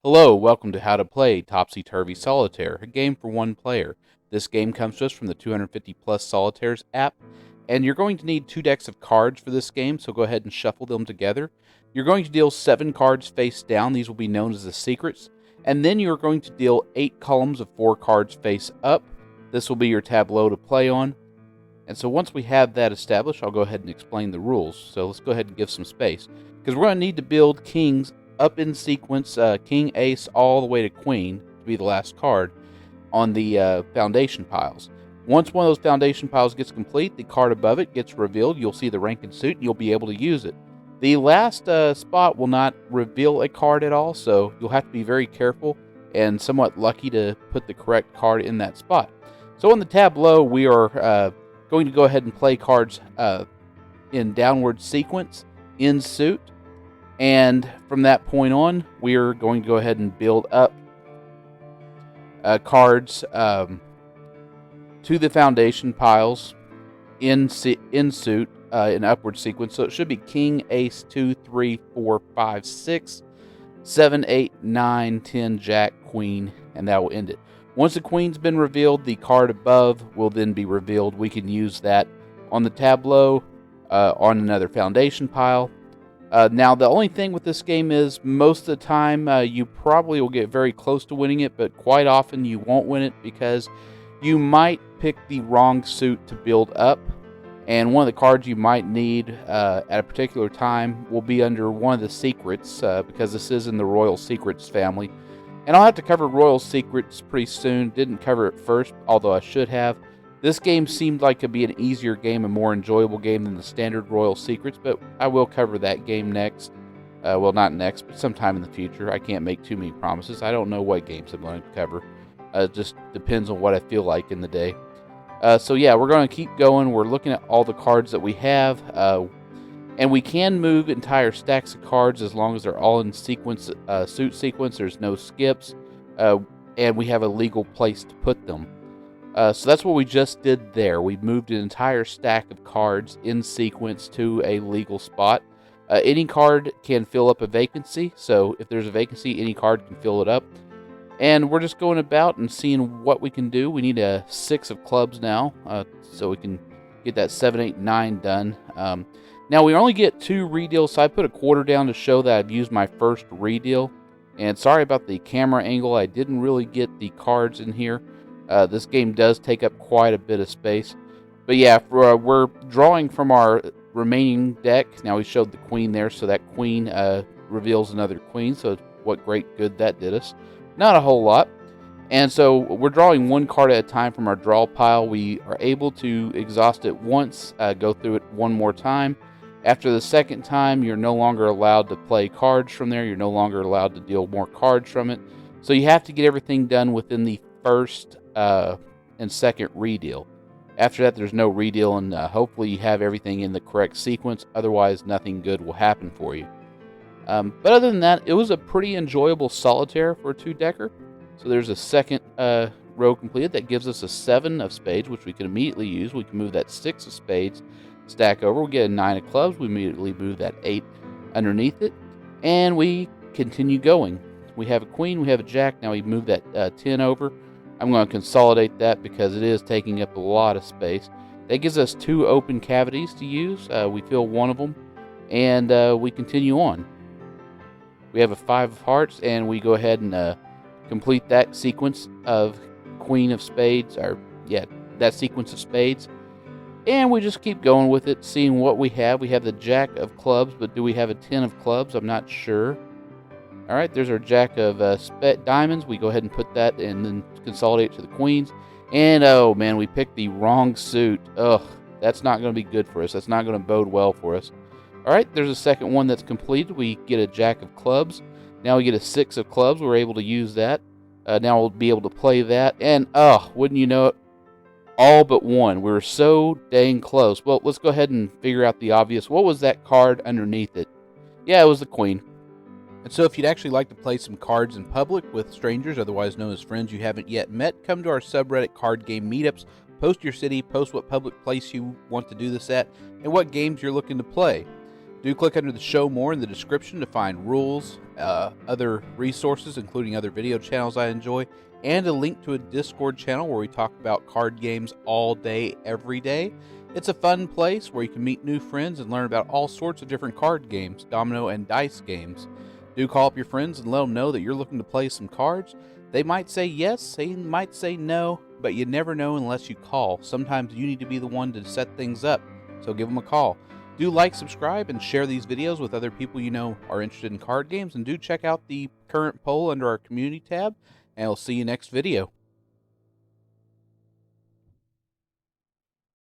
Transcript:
Hello, welcome to How to Play Topsy Turvy Solitaire, a game for one player. This game comes to us from the 250 Plus Solitaires app, and you're going to need 2 decks of cards for this game, so go ahead and shuffle them together. You're going to deal 7 cards face down, these will be known as the secrets, and then you're going to deal 8 columns of 4 cards face up. This will be your tableau to play on. And so once we have that established, I'll go ahead and explain the rules. So let's go ahead and give some space, because we're going to need to build kings up in sequence, king, ace, all the way to queen, to be the last card, on the foundation piles. Once one of those foundation piles gets complete, the card above it gets revealed. You'll see the rank and suit, and you'll be able to use it. The last spot will not reveal a card at all, so you'll have to be very careful and somewhat lucky to put the correct card in that spot. So on the tableau, we are going to go ahead and play cards in downward sequence in suit. And from that point on, we're going to go ahead and build up cards to the foundation piles in suit in upward sequence. So it should be king, ace, 2, 3, 4, 5, 6, 7, 8, 9, 10, jack, queen, and that will end it. Once the queen's been revealed, the card above will then be revealed. We can use that on the tableau, on another foundation pile. Now, the only thing with this game is most of the time you probably will get very close to winning it, but quite often you won't win it because you might pick the wrong suit to build up. And one of the cards you might need at a particular time will be under one of the secrets, because this is in the Royal Secrets family. And I'll have to cover Royal Secrets pretty soon. Didn't cover it first, although I should have. This game seemed like it would be an easier game, a more enjoyable game than the standard Royal Secrets, but I will cover that game next. Well, not next, but sometime in the future. I can't make too many promises. I don't know what games I'm going to cover. It just depends on what I feel like in the day. So yeah, we're going to keep going. We're looking at all the cards that we have, and we can move entire stacks of cards as long as they're all in sequence, suit sequence. There's no skips, and we have a legal place to put them. So that's what we just did there. We moved an entire stack of cards in sequence to a legal spot. Any card can fill up a vacancy, so if there's a vacancy, any card can fill it up. And we're just going about and seeing what we can do. We need a 6 of clubs now, so we can get that 7, 8, 9 done. Now, we only get 2 redeals, so I put a quarter down to show that I've used my first redeal. And sorry about the camera angle. I didn't really get the cards in here. This game does take up quite a bit of space. But yeah, we're drawing from our remaining deck. Now, we showed the queen there, so that queen reveals another queen. So what great good that did us. Not a whole lot. And so we're drawing 1 card at a time from our draw pile. We are able to exhaust it once, go through it one more time. After the second time, you're no longer allowed to play cards from there. You're no longer allowed to deal more cards from it. So you have to get everything done within the first and second redeal. After that, there's no redeal, and hopefully you have everything in the correct sequence. Otherwise, nothing good will happen for you. But other than that, it was a pretty enjoyable solitaire for a 2-decker. So there's a second row completed. That gives us a 7 of spades, which we can immediately use. We can move that 6 of spades, stack over. We get a 9 of clubs. We immediately move that 8 underneath it, and we continue going. We have a queen. We have a jack. Now we move that 10 over. I'm going to consolidate that because it is taking up a lot of space. That gives us 2 open cavities to use. We fill one of them, and we continue on. We have a 5 of hearts, and we go ahead and complete that sequence of queen of spades, that sequence of spades. And we just keep going with it, seeing what we have. We have the jack of clubs, but do we have a 10 of clubs? I'm not sure. All right, there's our jack of diamonds. We go ahead and put that and then consolidate to the queens. And, oh, man, we picked the wrong suit. Ugh, that's not going to be good for us. That's not going to bode well for us. All right, there's a second one that's completed. We get a jack of clubs. Now we get a 6 of clubs. We're able to use that. Now we'll be able to play that. And, wouldn't you know it, all but one. We were so dang close. Well, let's go ahead and figure out the obvious. What was that card underneath it? Yeah, it was the queen. And so if you'd actually like to play some cards in public with strangers, otherwise known as friends you haven't yet met, come to our subreddit card game meetups. Post your city, post what public place you want to do this at, and what games you're looking to play. Do click under the show more in the description to find rules, other resources, including other video channels I enjoy, and a link to a Discord channel where we talk about card games all day, every day. It's a fun place where you can meet new friends and learn about all sorts of different card games, domino and dice games. Do call up your friends and let them know that you're looking to play some cards. They might say yes, they might say no, but you never know unless you call. Sometimes you need to be the one to set things up, so give them a call. Do like, subscribe, and share these videos with other people you know are interested in card games, and do check out the current poll under our community tab, and I'll see you next video.